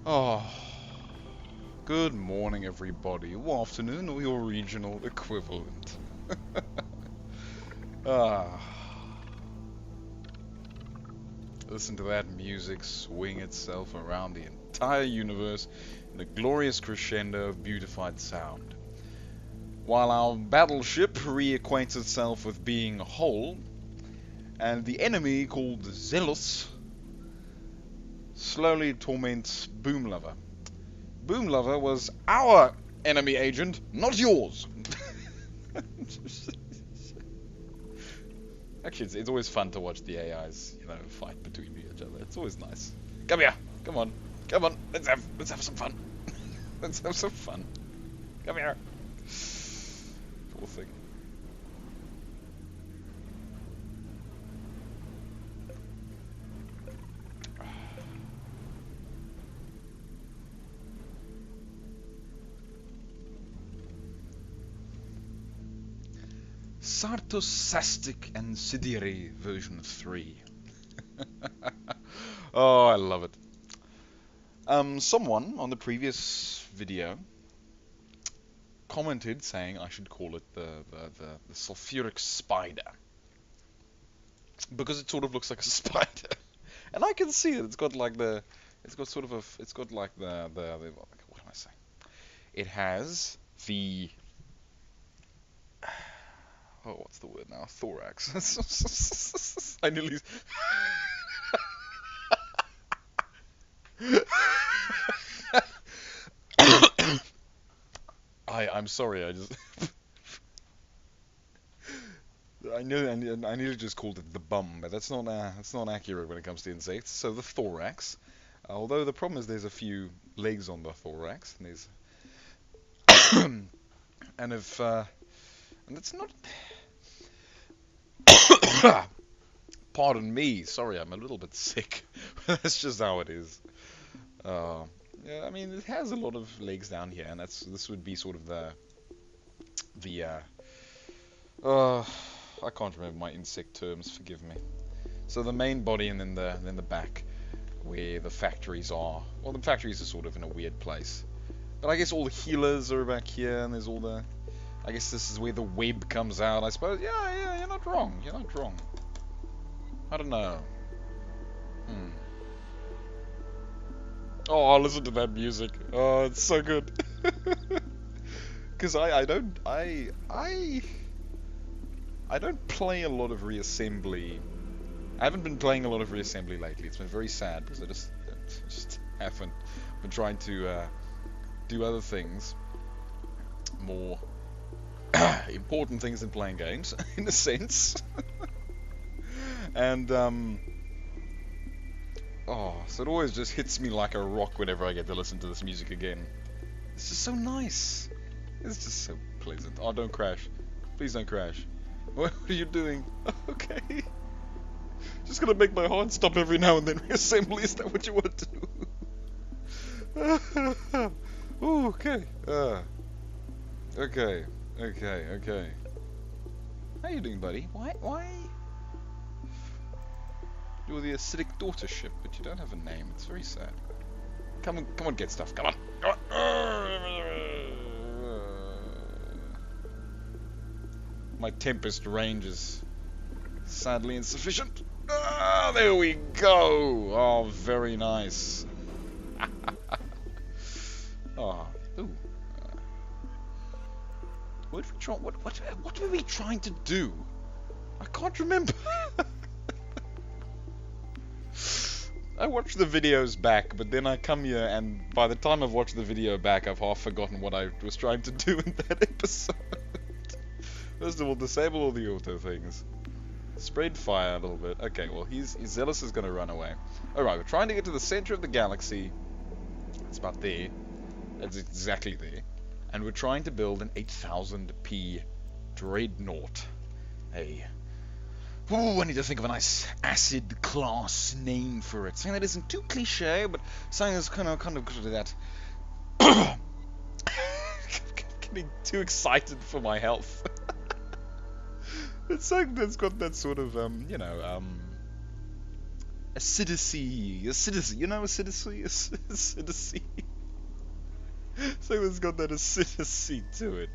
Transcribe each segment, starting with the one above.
Oh, good morning, everybody, or afternoon, or your regional equivalent. Ah, listen to that music swing itself around the entire universe in a glorious crescendo of beautified sound. While our battleship reacquaints itself with being whole, and the enemy called Zealous slowly torments Boomlover. Boomlover was our enemy agent, not yours. Actually, it's always fun to watch the AIs, fight between each other. It's always nice. Come here, come on, come on. Let's have some fun. Let's have some fun. Come here. Poor thing. Sartosastic and Sidiri version 3. Oh, I love it. Someone on the previous video commented saying I should call it the sulfuric spider because it sort of looks like a spider, and I can see it. It's got like the, it's got sort of a, it's got like the what am I saying? It has the oh, what's the word now? Thorax. I nearly. I'm sorry. I just. I nearly just called it the bum, but that's not accurate when it comes to insects. So the thorax, although the problem is there's a few legs on the thorax, and there's and if and it's not. Pardon me, sorry, I'm a little bit sick. That's just how it is. Yeah, I mean, it has a lot of legs down here, and this would be sort of the I can't remember my insect terms. Forgive me. So the main body, and then the back, where the factories are. Well, the factories are sort of in a weird place, but I guess all the healers are back here, and there's all the. I guess this is where the web comes out, I suppose. Yeah, you're not wrong. You're not wrong. I don't know. Oh, listen to that music. Oh, it's so good. Because I don't play a lot of Reassembly. I haven't been playing a lot of Reassembly lately. It's been very sad because I just haven't been trying to do other things, more important things than playing games, in a sense. And so it always just hits me like a rock whenever I get to listen to this music again. It's just so nice. It's just so pleasant. Oh, don't crash. Please don't crash. What are you doing? Okay. Just gonna make my heart stop every now and then. Reassembly, is that what you want to do? Ooh, okay. Okay. How you doing, buddy? Why? You're the acidic daughtership, but you don't have a name. It's very sad. Come on, get stuff. Come on. My Tempest range is sadly insufficient. There we go. Oh, very nice. Oh, ooh. What were we trying to do? I can't remember. I watch the videos back, but then I come here, and by the time I've watched the video back, I've half forgotten what I was trying to do in that episode. First of all, disable all the auto things. Spread fire a little bit. Okay, well, Zealous is going to run away. Alright, we're trying to get to the center of the galaxy. It's about there. That's exactly there. And we're trying to build an 8000p dreadnought. Ooh, I need to think of a nice acid class name for it. Something that isn't too cliche, but something that's kind of good at that. Getting too excited for my health. It's something that's got that sort of, acidicy. Acidicy. You know acidicy? Acidicy. So it's got that acidicy to it.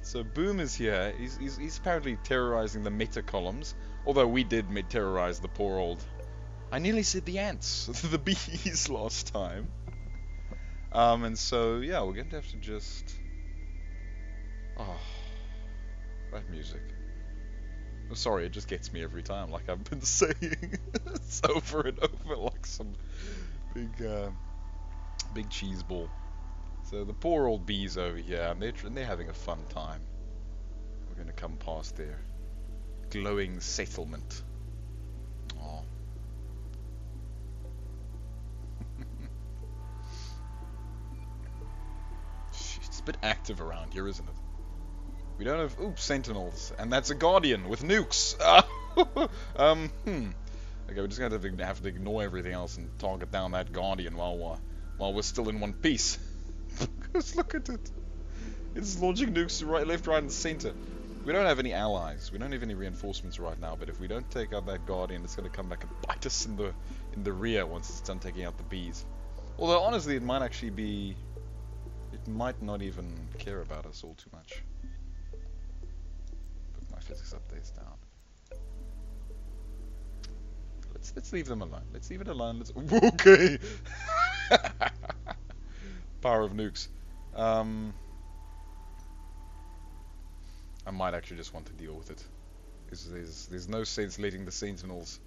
So Boom is here. He's apparently terrorizing the meta columns. Although we did terrorize the poor old... I nearly said the ants. The bees last time. And so, yeah, we're going to have to just... Oh, that music. I'm sorry, it just gets me every time, like I've been saying. It's over and over like some big cheese ball. So the poor old bees over here, and they're having a fun time. We're going to come past their glowing settlement. Oh. It's a bit active around here, isn't it? We don't have... Ooh, sentinels. And that's a guardian with nukes. Okay, we're just going to have to ignore everything else and target down that guardian while we're still in one piece. Because look at it. It's launching nukes right, left, right, and center. We don't have any allies. We don't have any reinforcements right now. But if we don't take out that guardian, it's going to come back and bite us in the rear once it's done taking out the bees. Although honestly, it might actually be... It might not even care about us all too much. Put my physics updates down. Let's leave them alone. Let's leave it alone. Okay. Power of nukes. I might actually just want to deal with it. There's no sense letting the sentinels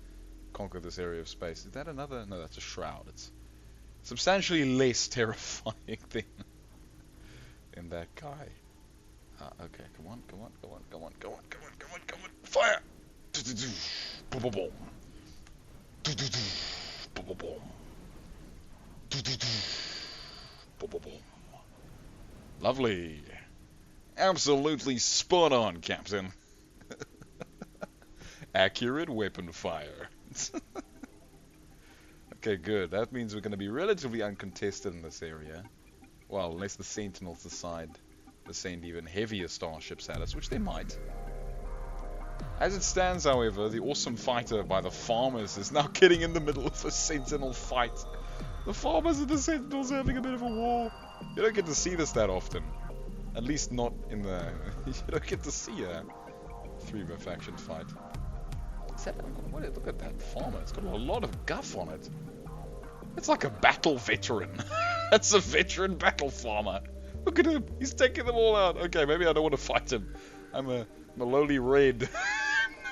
conquer this area of space. Is that another? No, that's a shroud. It's substantially less terrifying than that guy. Okay, come on. Fire! Lovely. Absolutely spot on, Captain. Accurate weapon fire. Okay, good. That means we're going to be relatively uncontested in this area. Well, unless the Sentinels decide to send even heavier starships at us, which they might. As it stands, however, the awesome fighter by the farmers is now getting in the middle of a Sentinel fight. The farmers and the Sentinels are having a bit of a war. You don't get to see this that often. At least not in the... You don't get to see a three-man faction fight. Look at that farmer. It's got a lot of guff on it. It's like a battle veteran. That's a veteran battle farmer. Look at him. He's taking them all out. Okay, maybe I don't want to fight him. I'm a lowly red.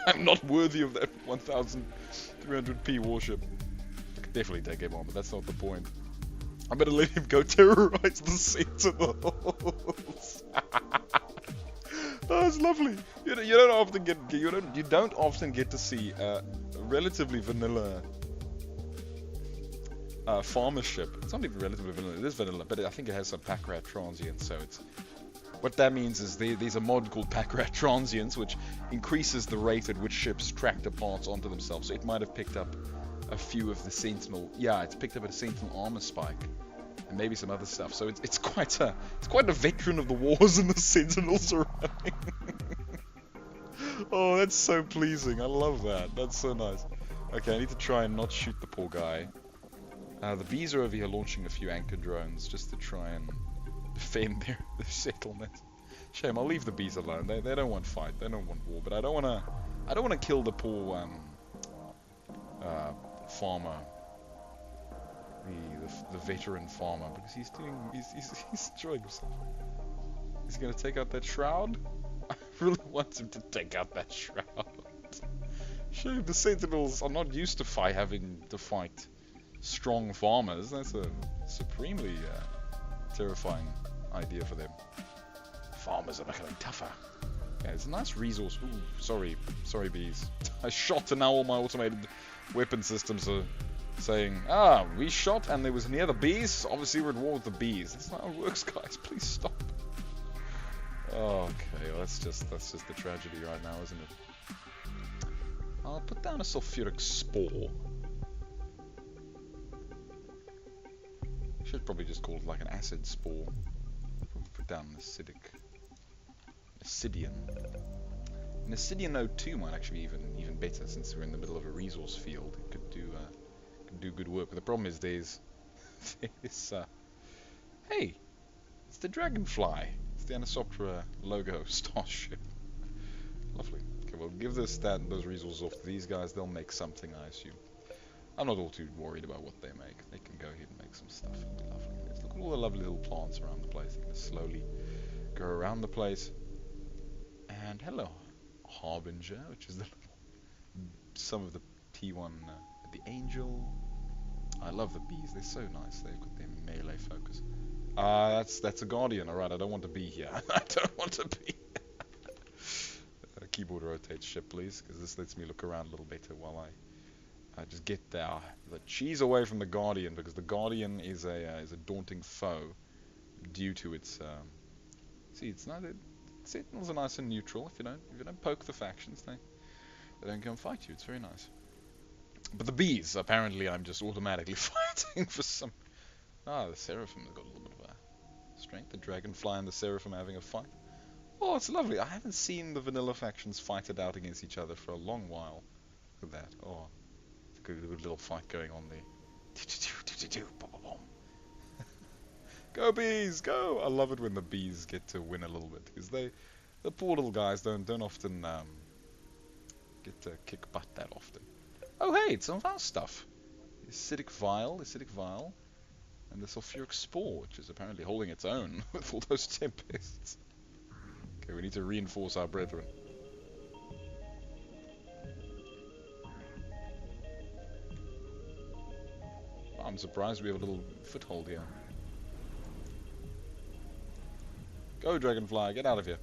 I'm not worthy of that 1,300p warship. I could definitely take him on, but that's not the point. I better let him go terrorize the Sentinels. Oh, it's lovely. You don't often get to see a relatively vanilla farmer ship. It's not even relatively vanilla. It is vanilla, but I think it has some pack rat transients. So it's what that means is there's a mod called pack rat transients, which increases the rate at which ships track the parts onto themselves. So it might have picked up a few of the Sentinel. Yeah, it's picked up a Sentinel armor spike. And maybe some other stuff. So it's quite a veteran of the wars and the Sentinels are running. Oh, that's so pleasing. I love that. That's so nice. Okay, I need to try and not shoot the poor guy. The bees are over here launching a few anchor drones just to try and defend their settlement. Shame, I'll leave the bees alone. They don't want fight. They don't want war. But I don't wanna kill the poor farmer. The veteran farmer, because he's enjoying himself. He's gonna take out that shroud. I really want him to take out that shroud. Shame the Sentinels are not used to having to fight strong farmers. That's a supremely terrifying idea for them. Farmers are becoming tougher. Yeah, it's a nice resource. Ooh, sorry bees. I shot and now all my automated weapon systems are saying, we shot and there was near the bees, obviously we're at war with the bees. That's not how it works, guys. Please stop. Okay, well, that's just the tragedy right now, isn't it? I'll put down a sulfuric spore. Should probably just call it like an acid spore. Put down an Acidian. An Acidian O2 might actually be even better, since we're in the middle of a resource field. It could do good work. But the problem is there's this. Hey, it's the Dragonfly. It's the Anisoptera logo starship. Lovely. Okay, well, give those resources off to these guys. They'll make something, I assume. I'm not all too worried about what they make. They can go ahead and make some stuff. It'll be lovely. Let's look at all the lovely little plants around the place. They're going to slowly go around the place. And hello, Harbinger, which is some of the P1, the Angel. I love the bees. They're so nice. They've got their melee focus. That's a Guardian. Alright, I don't want to be here. I don't want to be here. Keyboard rotate ship, please, because this lets me look around a little better while I just get the cheese away from the Guardian, because the Guardian is a daunting foe due to its see, it's not Sentinels are nice and neutral. If you don't poke the factions, they don't come fight you. It's very nice. But the bees, apparently, I'm just automatically fighting for some. The Seraphim have got a little bit of a strength. The Dragonfly and the Seraphim having a fight. Oh, it's lovely. I haven't seen the vanilla factions fight it out against each other for a long while. Look at that. Oh, it's a good little fight going on there. Go bees, go! I love it when the bees get to win a little bit, because the poor little guys don't often get to kick butt that often. Oh hey, it's some of our stuff. Acidic vial, and the sulfuric spore, which is apparently holding its own with all those tempests. Okay, we need to reinforce our brethren. I'm surprised we have a little foothold here. Go, Dragonfly, get out of here.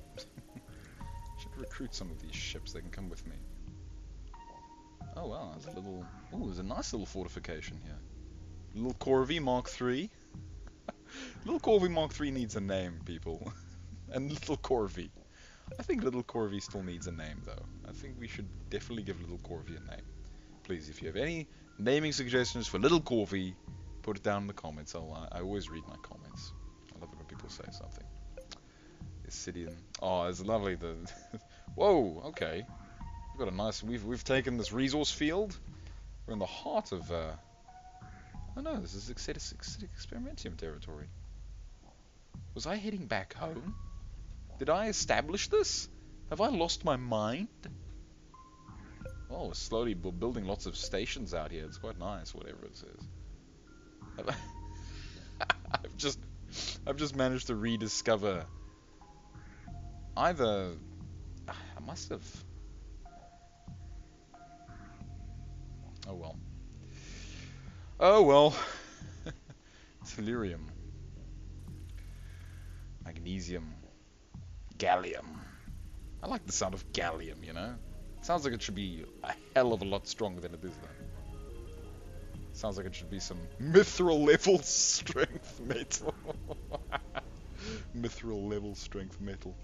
Should recruit some of these ships, they can come with me. Oh wow, there's a little... Ooh, there's a nice little fortification here. Little Corvée Mark III. Little Corvée Mark III needs a name, people. And Little Corvée. I think Little Corvée still needs a name, though. I think we should definitely give Little Corvée a name. Please, if you have any naming suggestions for Little Corvée, put it down in the comments. I always read my comments. I love it when people say something. Isidian. Oh, it's lovely. Whoa, okay. We've got a nice... We've taken this resource field. We're in the heart of... Oh no, this is Acidic Experimentium territory. Was I heading back home? Did I establish this? Have I lost my mind? Oh, we're slowly building lots of stations out here. It's quite nice, whatever it says. I've just managed to rediscover... Either... I must have... Oh well. Oh well. Tellurium. Magnesium. Gallium. I like the sound of gallium, you know? It sounds like it should be a hell of a lot stronger than it is, though. Sounds like it should be some mithril level strength metal. Mithril level strength metal.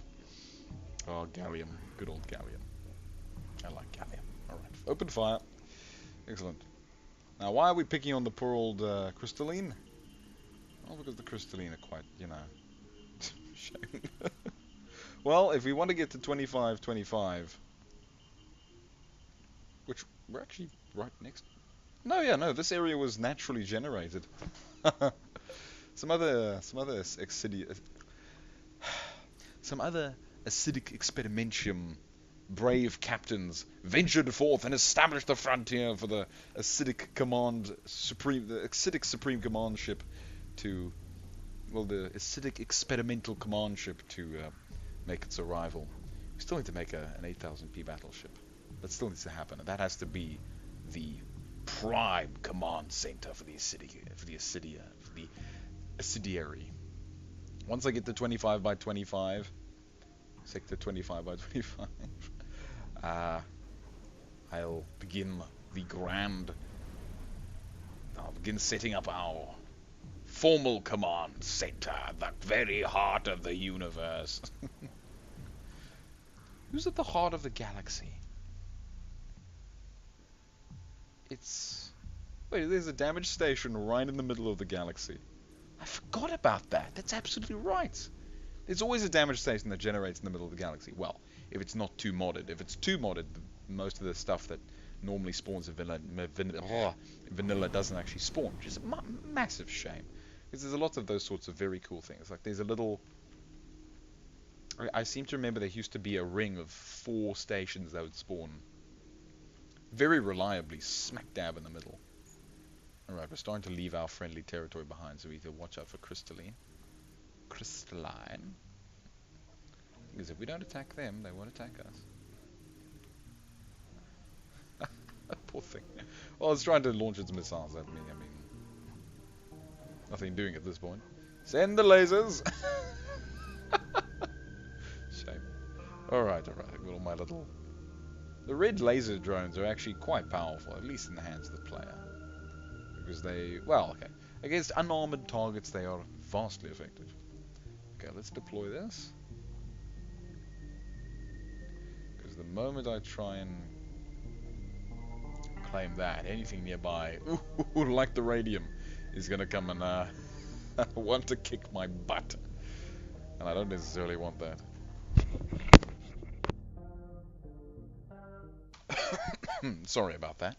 Oh, gallium. Good old gallium. I like gallium. Alright. Open fire. Excellent. Now, why are we picking on the poor old crystalline? Well, because the crystalline are quite, you know... shame. Well, if we want to get to 25-25... Which, we're actually right next... No, yeah, no, this area was naturally generated. Some other acidic experimentium brave captains ventured forth and established the frontier for the acidic supreme command ship to, well, the acidic experimental command ship to make its arrival. We still need to make an 8000p battleship. That still needs to happen, and that has to be the prime command center for the acidiary. Once I get to 25x25, sector 25x25, I'll begin setting up our formal command center, the very heart of the universe. Who's at the heart of the galaxy? Wait, there's a damage station right in the middle of the galaxy. I forgot about that. That's absolutely right. There's always a damage station that generates in the middle of the galaxy. Well, if it's not too modded. If it's too modded, most of the stuff that normally spawns in vanilla doesn't actually spawn, which is a massive shame. Because there's a lot of those sorts of very cool things. Like there's a little... I seem to remember there used to be a ring of 4 stations that would spawn very reliably smack dab in the middle. Alright, we're starting to leave our friendly territory behind, so we need to watch out for crystalline. Because if we don't attack them, they won't attack us. Poor thing. Well, it's trying to launch its missiles at me. I mean, nothing doing at this point. Send the lasers! Shame. Alright. I've got all my little... The red laser drones are actually quite powerful, at least in the hands of the player. Because they... Well, okay. Against unarmored targets, they are vastly effective. Okay, let's deploy this. Because the moment I try and claim that, anything nearby, like the radium, is going to come and want to kick my butt. And I don't necessarily want that. Sorry about that.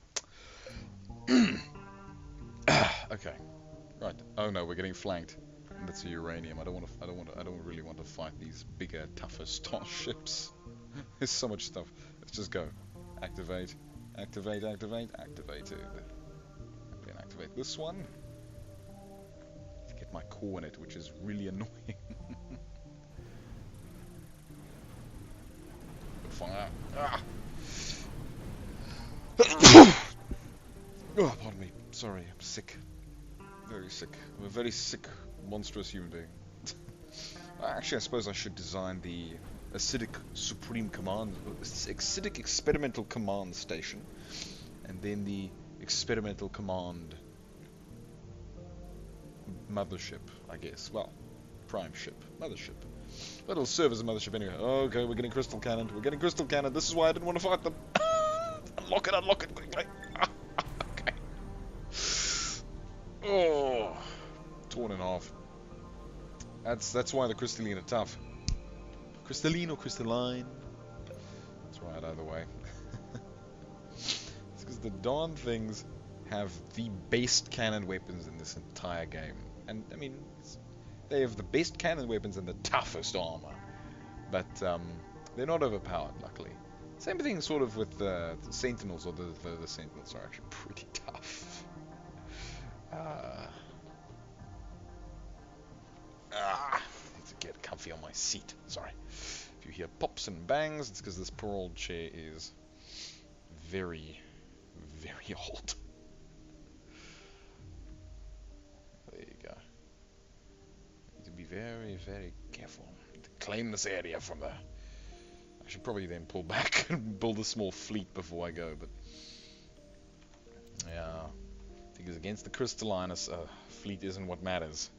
Okay. Right. Oh no, we're getting flanked. That's a uranium. I don't really want to fight these bigger, tougher starships. There's so much stuff. Let's just go. Activate. Activate it. Then activate this one. To get my core in it, which is really annoying. Fire. Ah. Oh, pardon me. Sorry, I'm sick. Very sick. I'm a very sick, monstrous human being. Actually, I suppose I should design the acidic experimental command station, and then the experimental command mothership, I guess. Well, prime ship, mothership. But it'll serve as a mothership anyway. Okay, we're getting crystal cannon. This is why I didn't want to fight them. Unlock it quickly. Okay. Oh, torn in half. That's why the crystalline are tough. Crystalline or crystalline? That's right, either way. It's because the darn things have the best cannon weapons in this entire game. And, I mean, they have the best cannon weapons and the toughest armor. But, they're not overpowered, luckily. Same thing sort of with the Sentinels, or the Sentinels are actually pretty tough. Need to get comfy on my seat. Sorry. If you hear pops and bangs, it's because this poor old chair is very, very old. There you go. Need to be very, very careful. Need to claim this area from the... I should probably then pull back and build a small fleet before I go, but... Yeah... Because against the crystalliners, fleet isn't what matters.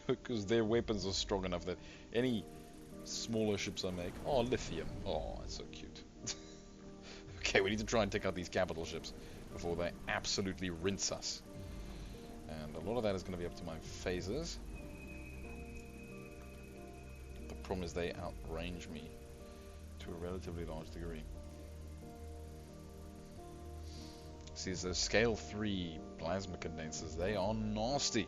Because their weapons are strong enough that any smaller ships I make... Oh, lithium. Oh, that's so cute. Okay, we need to try and take out these capital ships before they absolutely rinse us. And a lot of that is going to be up to my phasers. The problem is they outrange me to a relatively large degree. See, those scale 3 plasma condensers, they are nasty.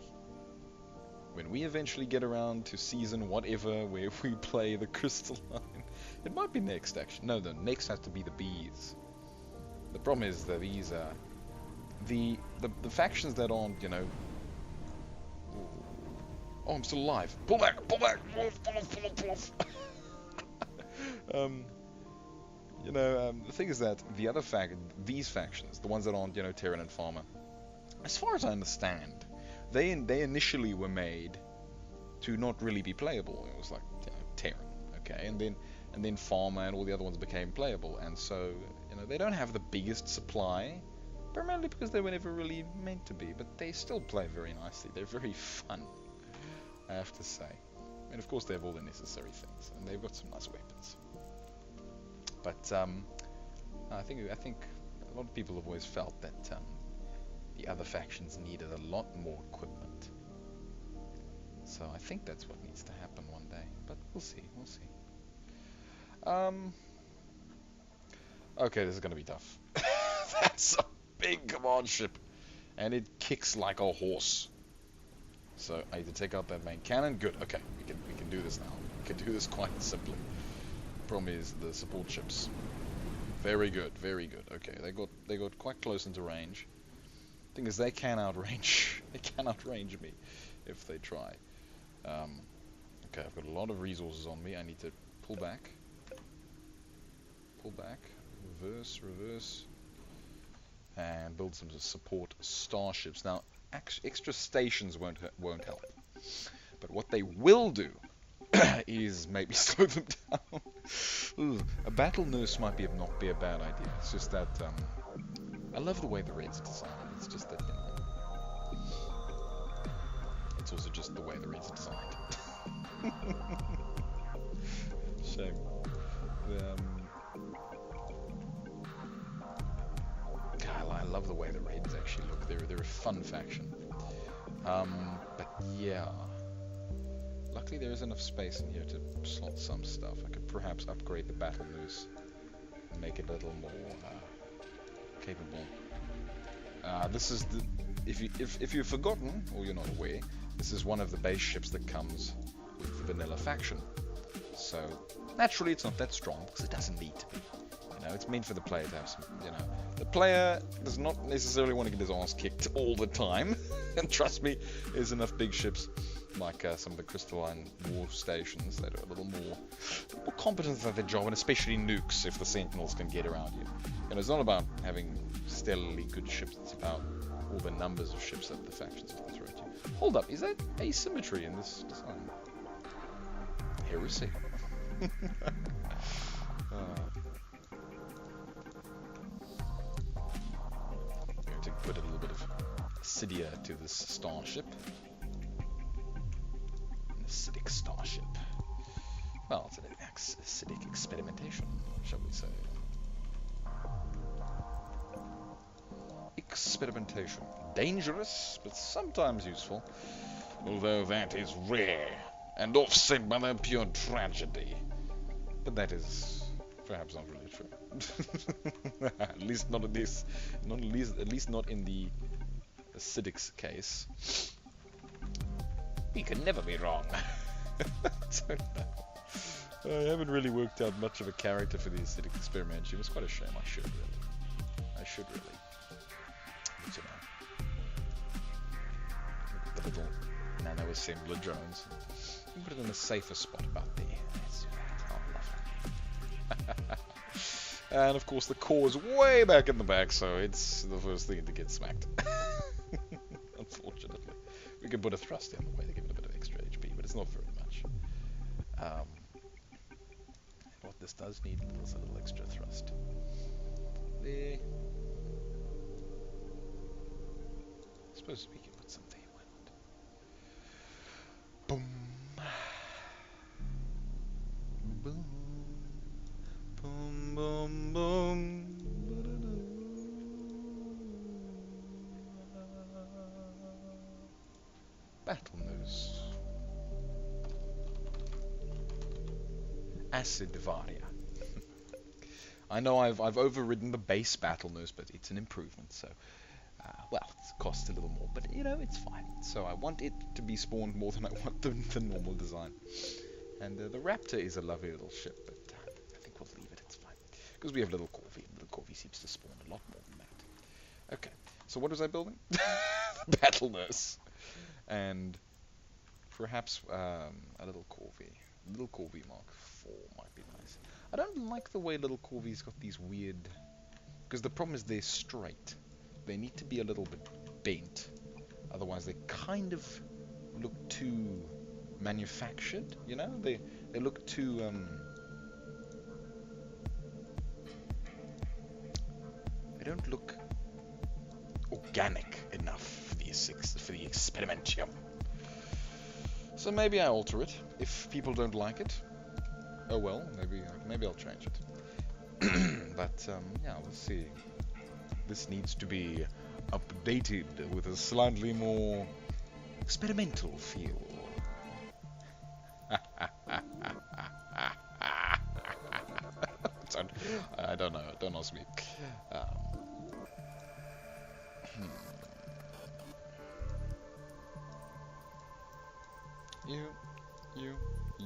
When we eventually get around to season whatever, where we play the crystalline, it might be next actually. No, the next has to be the bees. The problem is that these are the factions that aren't, you know. Oh, I'm still alive. Pull back, pull off. You know, the thing is that the other these factions, the ones that aren't, you know, Terran and Farmer, as far as I understand, they initially were made to not really be playable. It was like, you know, Terran, okay, and then Farmer and all the other ones became playable, and so, you know, they don't have the biggest supply, primarily because they were never really meant to be, but they still play very nicely. They're very fun, I have to say. And of course they have all the necessary things, and they've got some nice weapons. But I think a lot of people have always felt that the other factions needed a lot more equipment. So I think that's what needs to happen one day. But we'll see. Okay, this is gonna be tough. That's a big command ship, and it kicks like a horse. So I need to take out that main cannon. Good. Okay, we can do this now. We can do this quite simply. Problem is the support ships. Very good, very good. Okay, they got quite close into range. Thing is, they can outrange me if they try. Okay, I've got a lot of resources on me. I need to pull back, reverse, and build some support starships. Now, extra stations won't help, but what they will do is maybe slow them down. Ooh, a battle nurse might not be a bad idea. It's just that I love the way the Reds are designed. It's just that, you know, it's also just the way the Reds are designed. Shame. God, I love the way the Reds actually look. They're a fun faction. But yeah. Luckily there is enough space in here to slot some stuff. I could perhaps upgrade the battle nurse and make it a little more capable. This is the if you've forgotten or you're not aware, this is one of the base ships that comes with the vanilla faction. So naturally it's not that strong because it doesn't need to be. You know, it's meant for the player to have some. You know, the player does not necessarily want to get his ass kicked all the time. And trust me, there's enough big ships like some of the crystalline war stations that are a little more competent at their job, and especially nukes if the sentinels can get around you. And it's not about having stellarly good ships, it's about all the numbers of ships that the factions can throw at you. Hold up, is that asymmetry in this design? Heresy. I'm going to put a little bit of acidia to this starship. Acidic starship. Well, it's an acidic experimentation, shall we say. Experimentation. Dangerous, but sometimes useful. Although that is rare, and offset by the pure tragedy. But that is perhaps not really true. At least not in this. At least not in the acidic's case. We can never be wrong. I haven't really worked out much of a character for the acidic experimentation. It's quite a shame. I should really. But, you know, the little nano assembler drones. You can put it in a safer spot about there. That's right. Oh, lovely. And of course the core is way back in the back, so it's the first thing to get smacked. Unfortunately. We could put a thrust in the way to give it a bit of extra HP, but it's not very much. What this does need is a little extra thrust. There. I suppose we can put some there, why not? Boom. Boom. Boom, boom, boom. Battle nurse. Acid Varia. I know I've overridden the base battle nurse, but it's an improvement. So, well, it costs a little more, but you know it's fine. So I want it to be spawned more than I want the normal design. And the Raptor is a lovely little ship, but I think we'll leave it. It's fine because we have little Corvi, and little Corvi seems to spawn a lot more than that. Okay, so what was I building? Battle nurse. And perhaps a little Corvi. Little Corvi Mark IV might be nice. I don't like the way little Corvi's got these weird... Because the problem is they're straight. They need to be a little bit bent. Otherwise they kind of look too manufactured, you know? They look too... They don't look organic enough for the experimentum. So maybe I alter it if people don't like it. Oh well, maybe I'll change it. But yeah, we'll see. This needs to be updated with a slightly more experimental feel. I don't know. Don't ask me. Um, hmm.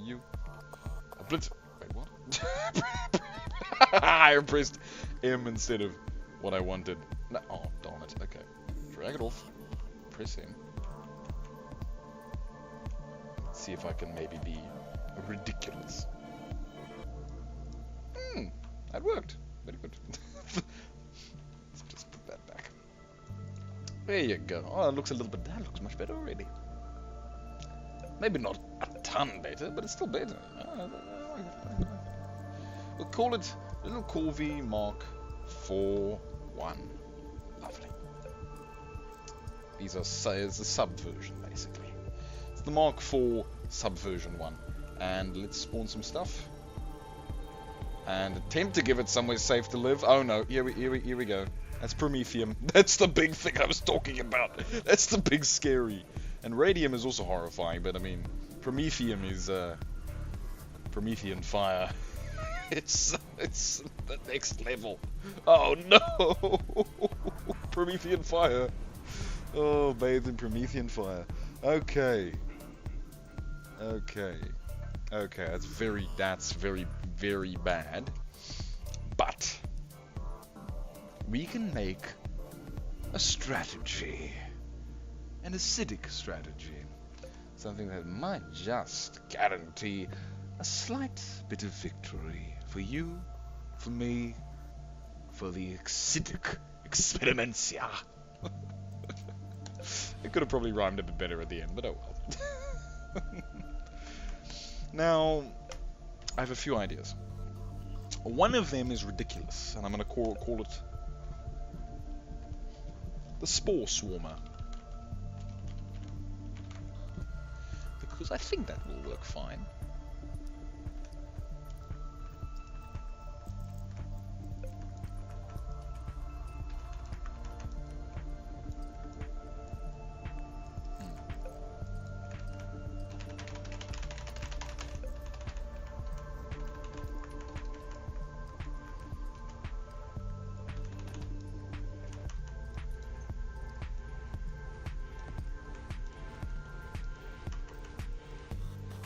You. A blitz. Wait, what? I pressed M instead of what I wanted. No, oh, darn it. Okay. Drag it off. Press M. Let's see if I can maybe be ridiculous. That worked. Very good. Let's just put that back. There you go. Oh, it looks a little bit... That looks much better already. Maybe not a ton better, but it's still better. We'll call it Little Corvi Mark 4.1. Lovely. These are it's a sub-version, basically. It's the Mark 4 sub-version 1. And let's spawn some stuff. And attempt to give it somewhere safe to live. Oh no, here we go. That's Prometheum. That's the big thing I was talking about. That's the big scary. And Radium is also horrifying, but I mean, Prometheum is Promethean fire. It's the next level. Oh no! Promethean fire. Oh, bathed in Promethean fire. Okay. That's very, very bad. But we can make a strategy. An acidic strategy. Something that might just guarantee a slight bit of victory for you, for me, for the acidic experimentia. It could have probably rhymed a bit better at the end, but oh well. Now, I have a few ideas. One of them is ridiculous, and I'm going to call it the Spore Swarmer. Because I think that will work fine.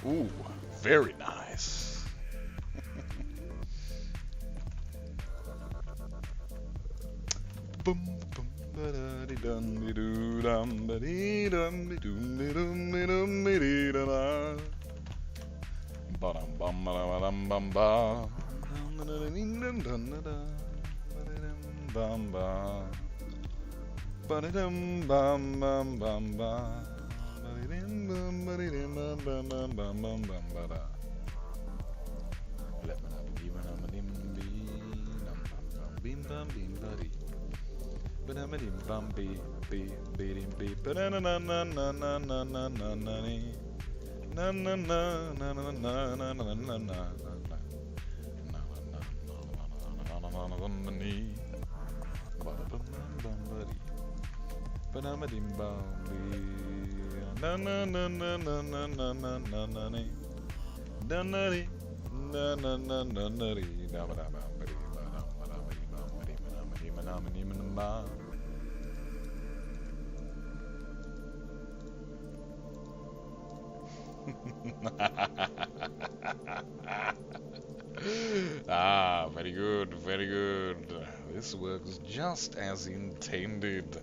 Ooh, very nice. Bum bum ba da di dum di doo dum ba dee dum di doom di dum di dum di dee da da. Ba dum bum ba dum bum ba. Dum da da dee dum dum da da. Ba da dum bum ba. Ba da dum bum bum bum ba. Na na na na na na na na na na na na na na na na na na Ah, very good, very good. This works just as intended.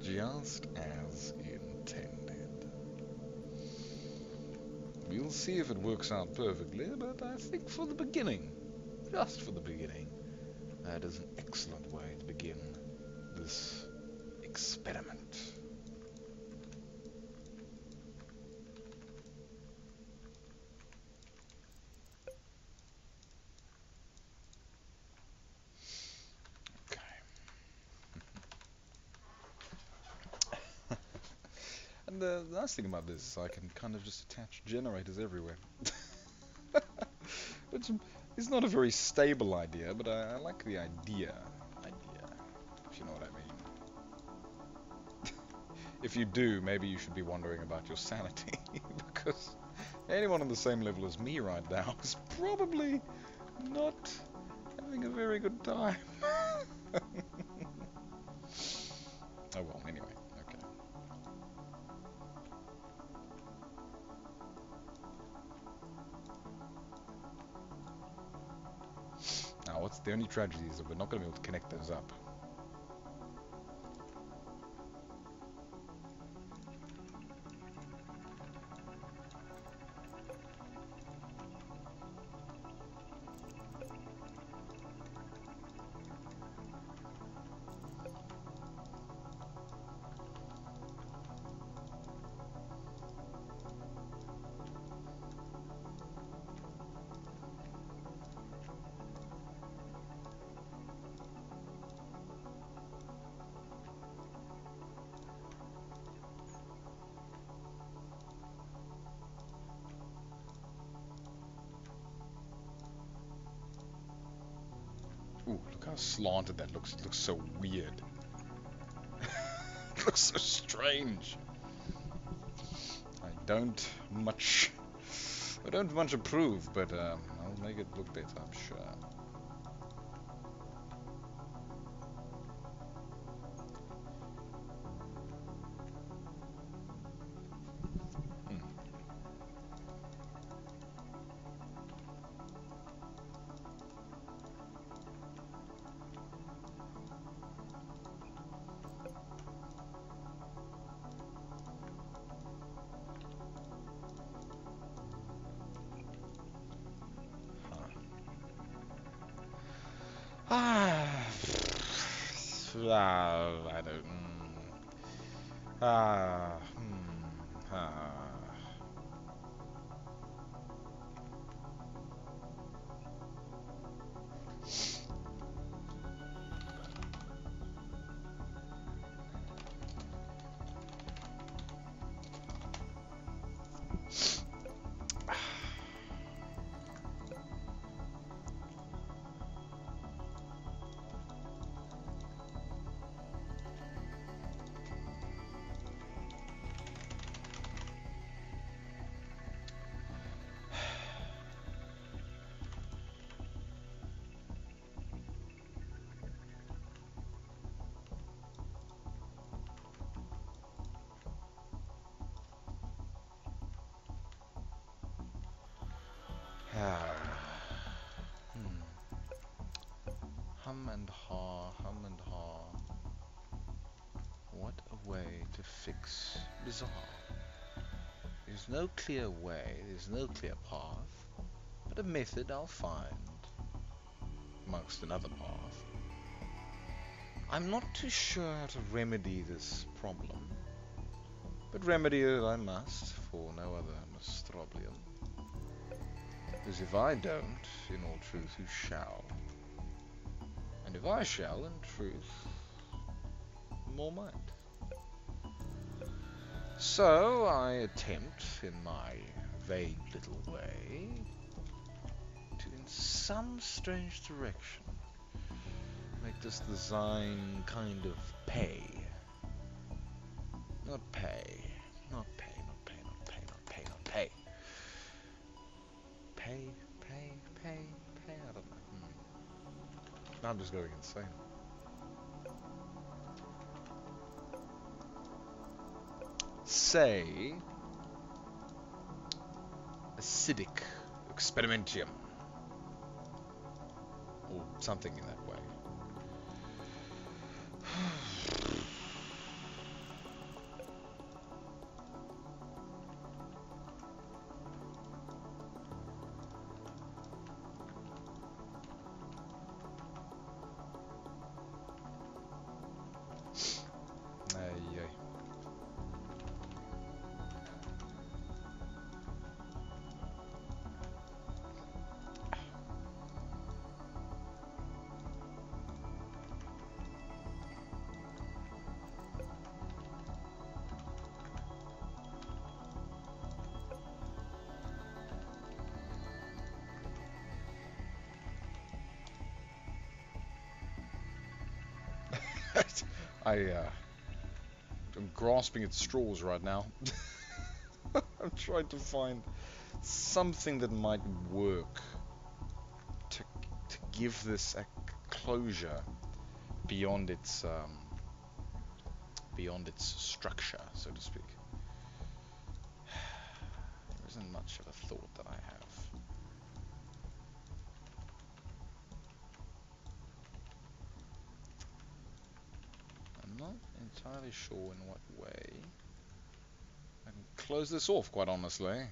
Just as intended. We'll see if it works out perfectly, but I think for the beginning, just for the beginning, that is an excellent way to begin this experiment. And the nice thing about this is I can kind of just attach generators everywhere. Which is not a very stable idea, but I like the idea, if you know what I mean. If you do, maybe you should be wondering about your sanity, because anyone on the same level as me right now is probably not having a very good time. Oh well, anyway, okay. Now, what's the only tragedy is that we're not going to be able to connect those up. Ooh, look how slanted that looks. It looks so weird. It looks so strange. I don't much approve, but I'll make it look better, I'm sure. I don't. Ah. Hum and ha, hum and ha. What a way to fix bizarre. There's no clear way, there's no clear path, but a method I'll find amongst another path. I'm not too sure how to remedy this problem, but remedy it I must, for no other Nostroblium. Because if I don't, in all truth, who shall? And if I shall, in truth, more might. So I attempt, in my vague little way, to, in some strange direction, make this design kind of pay. Not pay. Not pay, not pay, not pay, not pay, not pay. Pay, I don't know. Now I'm just going insane. Say, acidic experimentium, or something in that way. I'm grasping at straws right now. I'm trying to find something that might work give this a closure beyond its structure, so to speak. There isn't much of a thought that I have. I'm not entirely sure in what way I can close this off, quite honestly.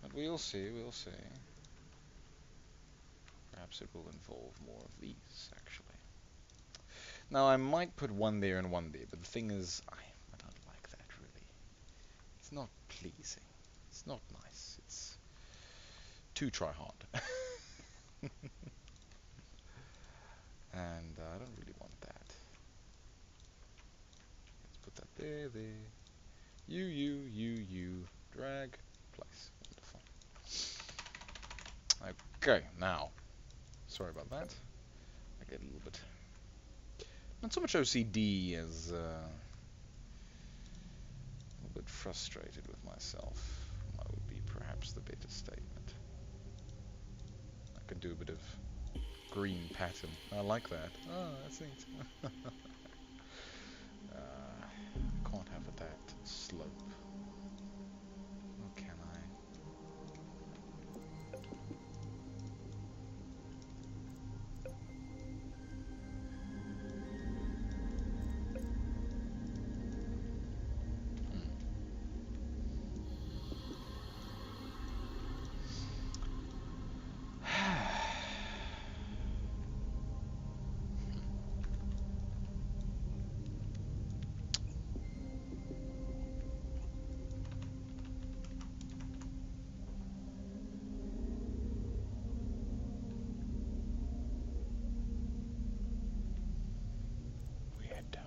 But we'll see, we'll see. Perhaps it will involve more of these, actually. Now, I might put one there and one there, but the thing is, I don't like that, really. It's not pleasing. It's not nice. It's too try-hard. And I don't really want that. Let's put that there. You. Drag. Place. Wonderful. Okay, now. Sorry about that. I get a little bit... Not so much OCD as... a little bit frustrated with myself. That would be perhaps the better statement. I could do a bit of green pattern. I like that. Oh, that's neat. Can't have it that slope. Or can I? Weird.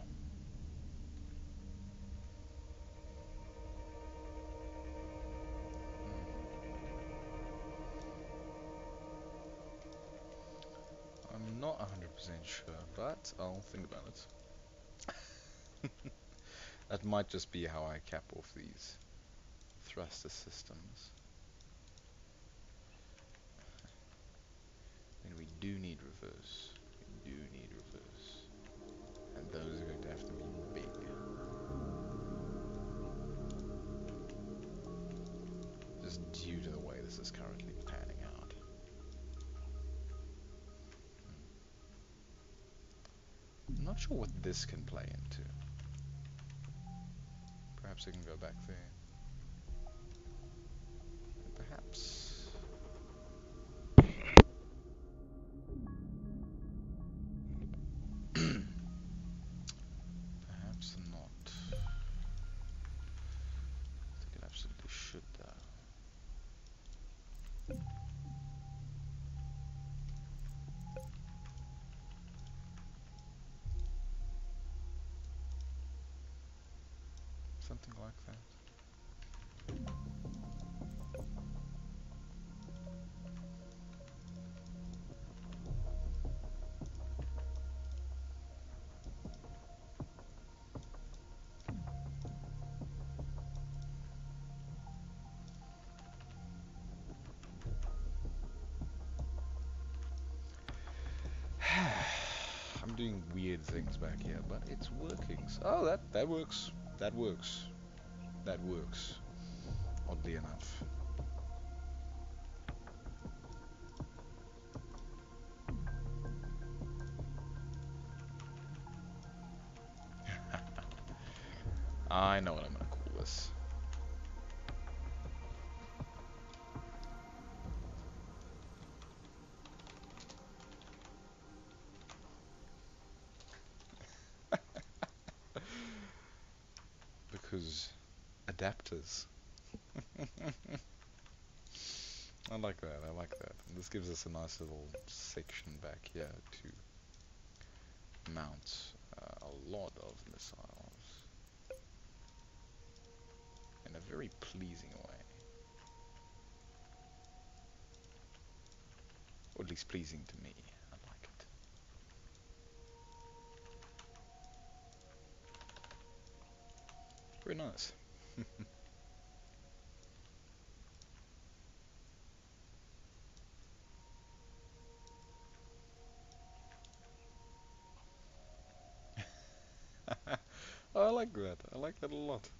I'm not 100% sure, but I'll think about it. That might just be how I cap off these thruster systems. And we do need reverse. We do need reverse. And those are going to have to be big. Just due to the way this is currently panning out. I'm not sure what this can play into. Perhaps I can go back there. Perhaps. Perhaps not. I think it absolutely should, though. Something like that. I'm doing weird things back here, but it's working. Oh, that works. That works. That works. Oddly enough. I know what I'm gonna call this. Because adapters. I like that, I like that. And this gives us a nice little section back here to mount a lot of missiles in a very pleasing way. Or at least pleasing to me. I like it. Very nice. I like that. I like that a lot.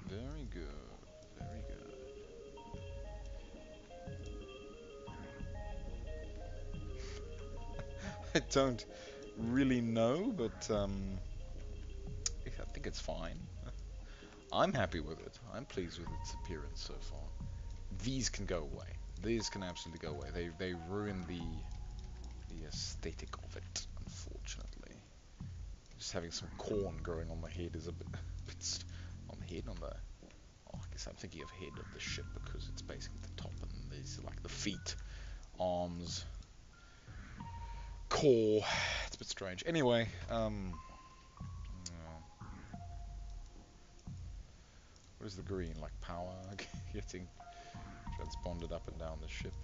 Very good. Very good. I don't really know, but I think it's fine. I'm happy with it. I'm pleased with its appearance so far. These can go away. These can absolutely go away. They ruin the aesthetic of it, unfortunately. Just having some corn growing on the head is a bit, on the head, on the. Oh, I guess I'm thinking of head of the ship because it's basically the top, and these are like the feet, arms, core. It's a bit strange. Anyway, what is the green? Like power getting transponded up and down the ship,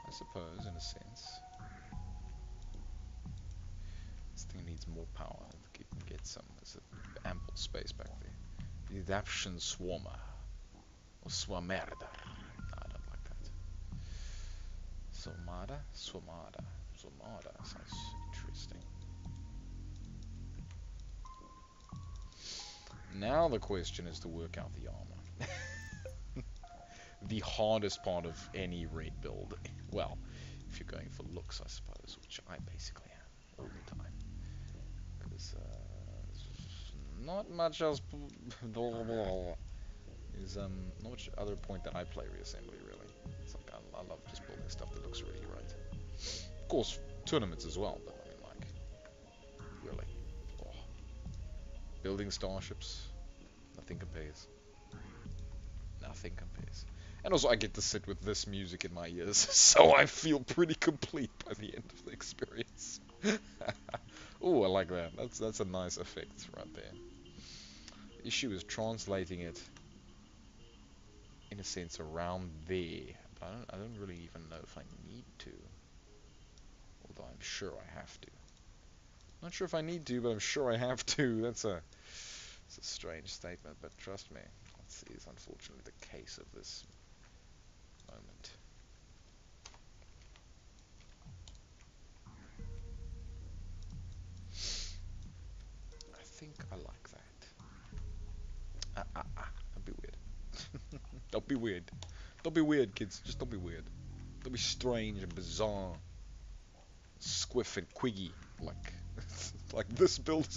I suppose, in a sense. This thing needs more power. It can get some. There's ample space back there. The adaption swarmer. Or swarmerda. No, I don't like that. Swarmada? Swarmada. Swarmada sounds interesting. Now the question is to work out the armor. The hardest part of any raid build. Well, if you're going for looks, I suppose, which I basically am all the time. Because not much else is not much other point that I play Reassembly really. It's like I love just building stuff that looks really great. Of course, tournaments as well, but I mean, like, really, oh. Building starships, nothing compares. Nothing compares. And also, I get to sit with this music in my ears, so I feel pretty complete by the end of the experience. Ooh, I like that. That's a nice effect right there. The issue is translating it, in a sense, around there. But I don't really even know if I need to. Although I'm sure I have to. Not sure if I need to, but I'm sure I have to. It's a strange statement, but trust me, that is unfortunately the case of this moment. I think I like that. Don't be weird. Don't be weird. Don't be weird, kids. Just don't be weird. Don't be strange and bizarre. Squiff and quiggy. Like this build.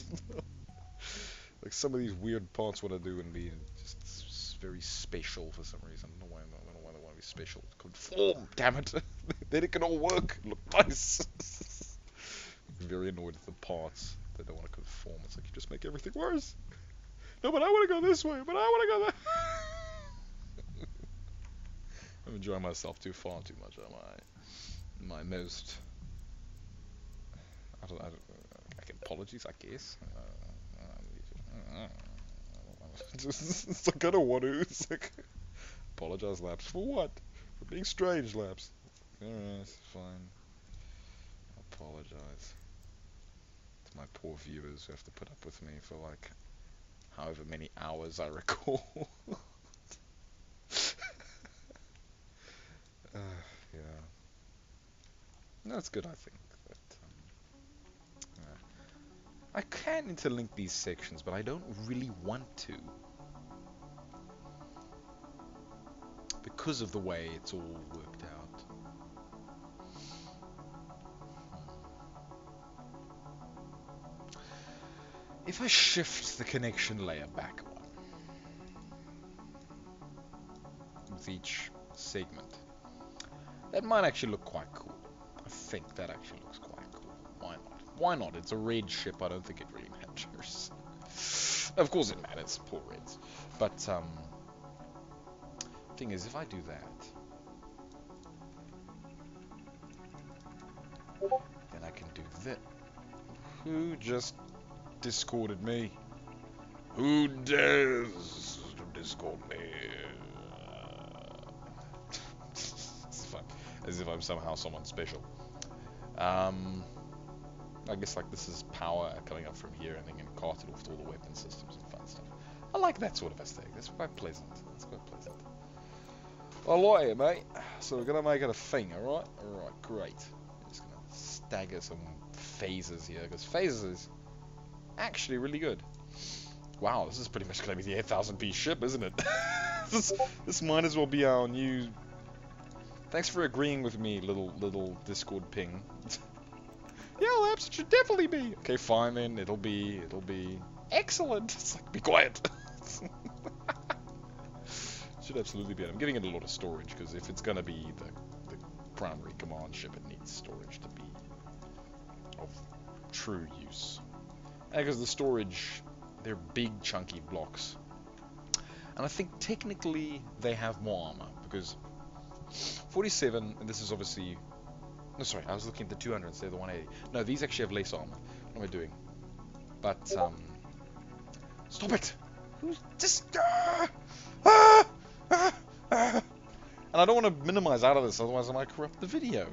Like some of these weird parts what I do and be just very spatial for some reason. I don't know why they want to be spatial. Conform, damn it. Then it can all work. Look nice. I'm very annoyed with the parts that don't want to conform. It's like you just make everything worse. No, but I want to go this way. But I want to go that. I'm enjoying myself too much. My most. I don't. Like apologies, I guess. It's like I don't want to. It's like apologize, Labs. For what? For being strange, Labs. Alright, fine. Apologize to my poor viewers who have to put up with me for like however many hours I record. Yeah. That's good, I think. But, I can interlink these sections, but I don't really want to. Because of the way it's all worked out. If I shift the connection layer back one with each segment, that might actually look quite cool. I think that actually looks quite cool. Why not? Why not? It's a red ship. I don't think it really matters. Of course it matters. Poor Reds. But thing is, if I do that, then I can do that. Who just discorded me? Who dares to discord me? It's fun. As if I'm somehow someone special. I guess like this is power coming up from here and then getting carted off to all the weapon systems and fun stuff. I like that sort of aesthetic. That's quite pleasant. That's quite pleasant. I like it, mate. So we're gonna make it a thing, alright? Alright, great. Just gonna stagger some phases here, because phases is actually really good. Wow, this is pretty much gonna be the 8,000p ship, isn't it? this might as well be our new... Thanks for agreeing with me, little Discord ping. Yeah, perhaps it should definitely be. Okay, fine then. It'll be excellent. It's like, be quiet. Should absolutely be. I'm giving it a lot of storage because if it's gonna be the primary command ship, it needs storage to be of true use. And because the storage, they're big chunky blocks, and I think technically they have more armor because 47. And this is obviously. No, sorry, I was looking at the 200 instead of the 180. No, these actually have less armor. What am I doing? But, stop it! Who's just... And I don't want to minimize out of this, otherwise I might corrupt the video.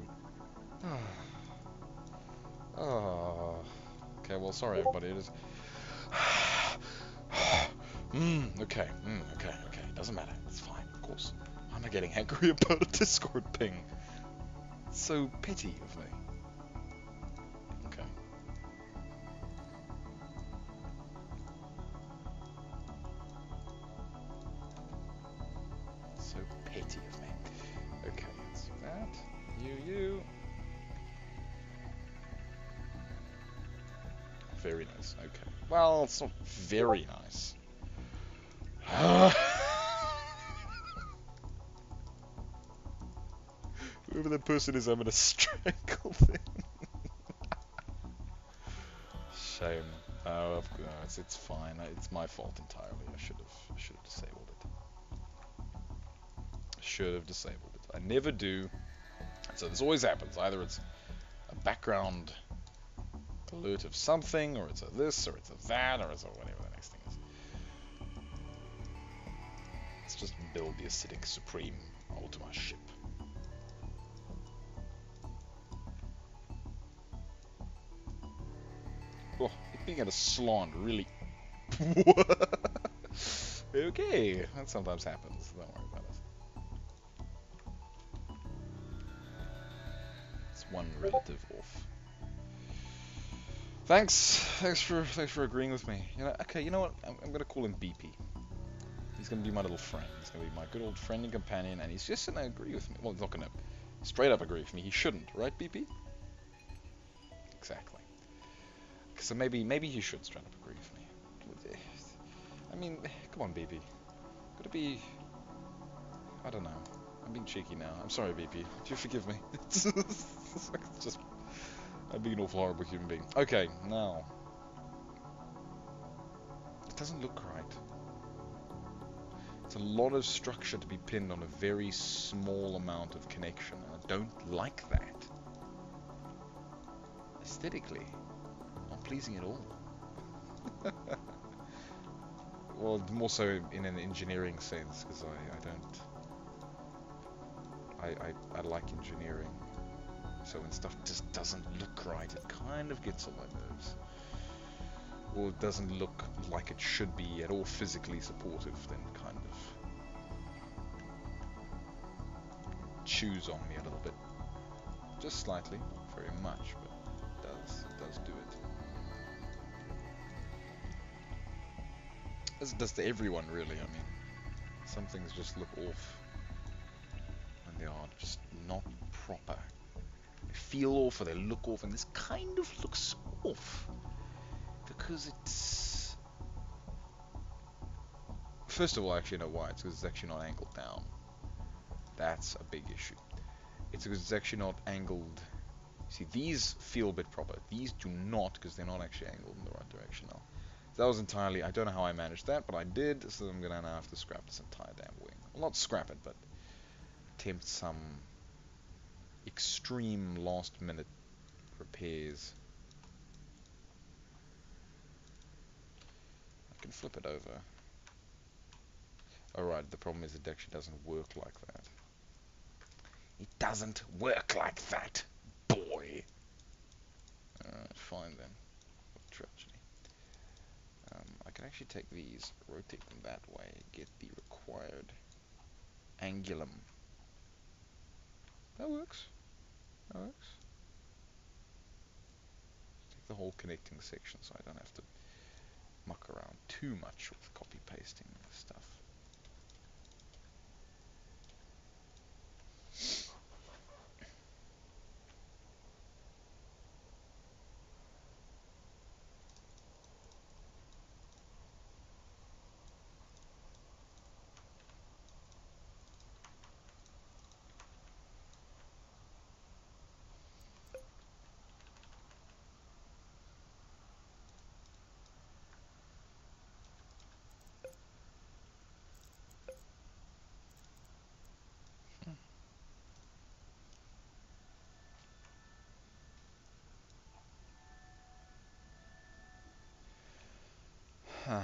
Okay, well, sorry everybody, it is... okay, doesn't matter, it's fine, of course. Why am I getting angry about a Discord ping? So petty of me. Okay. So petty of me. Okay, let's do that. You. Very nice. Okay. Well, it's not very nice. Whoever that person is, I'm gonna strangle them. Shame. Oh, of course, it's fine. It's my fault entirely. I should have disabled it. Should have disabled it. I never do. So this always happens. Either it's a background alert of something, or it's a this, or it's a that, or it's a whatever the next thing is. Let's just build the acidic supreme Ultima ship. Oh, it being at a slant really... Okay, that sometimes happens. Don't worry about it. It's one relative off. Thanks for agreeing with me. Okay, you know what? I'm gonna call him BP. He's gonna be my little friend. He's gonna be my good old friend and companion, and he's just gonna agree with me. Well, he's not gonna straight up agree with me. He shouldn't, right, BP? Exactly. So maybe he should straight up agree with me. I mean, come on, BP. Gotta be... I don't know. I'm being cheeky now. I'm sorry, BP. Do you forgive me? It's just... I'm being an awful horrible human being. Okay, now... It doesn't look right. It's a lot of structure to be pinned on a very small amount of connection, and I don't like that. Aesthetically, not pleasing at all. Well, more so in an engineering sense, because I like engineering. So when stuff just doesn't look right, it kind of gets on my nerves. Or it doesn't look like it should be at all physically supportive, then kind of chews on me a little bit. Just slightly, not very much, but it does do it. As it does to everyone, really. I mean, some things just look off when they are just not proper. They feel off or they look off, and this kind of looks off because it's... First of all, I actually know why. It's because it's actually not angled down. That's a big issue. It's because it's actually not angled... See, these feel a bit proper. These do not, because they're not actually angled in the right direction now. That was entirely... I don't know how I managed that, but I did, so I'm going to now have to scrap this entire damn wing. Well, not scrap it, but attempt some extreme last-minute repairs. I can flip it over. Alright, the problem is it actually doesn't work like that. It doesn't work like that, boy. Fine then. Tragedy. I can actually take these, rotate them that way, get the required angulum. That works. That works. Take the whole connecting section so I don't have to muck around too much with copy pasting stuff. Huh.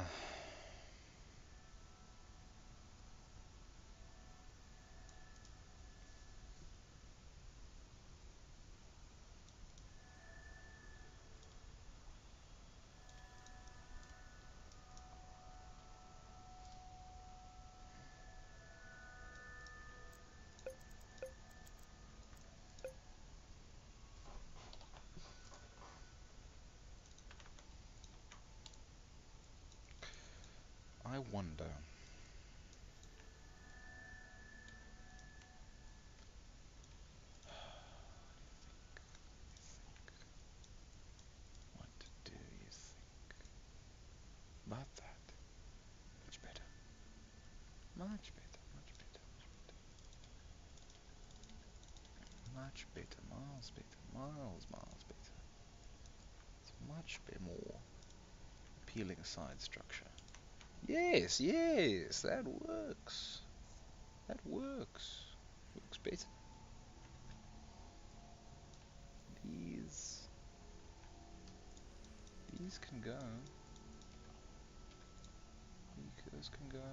I wonder. What do you think about that? Much better. Much better. Much better. Much better. Miles better. Miles better. It's much more appealing side structure. Yes, yes, that works. That works. Works better. These can go. Those can go.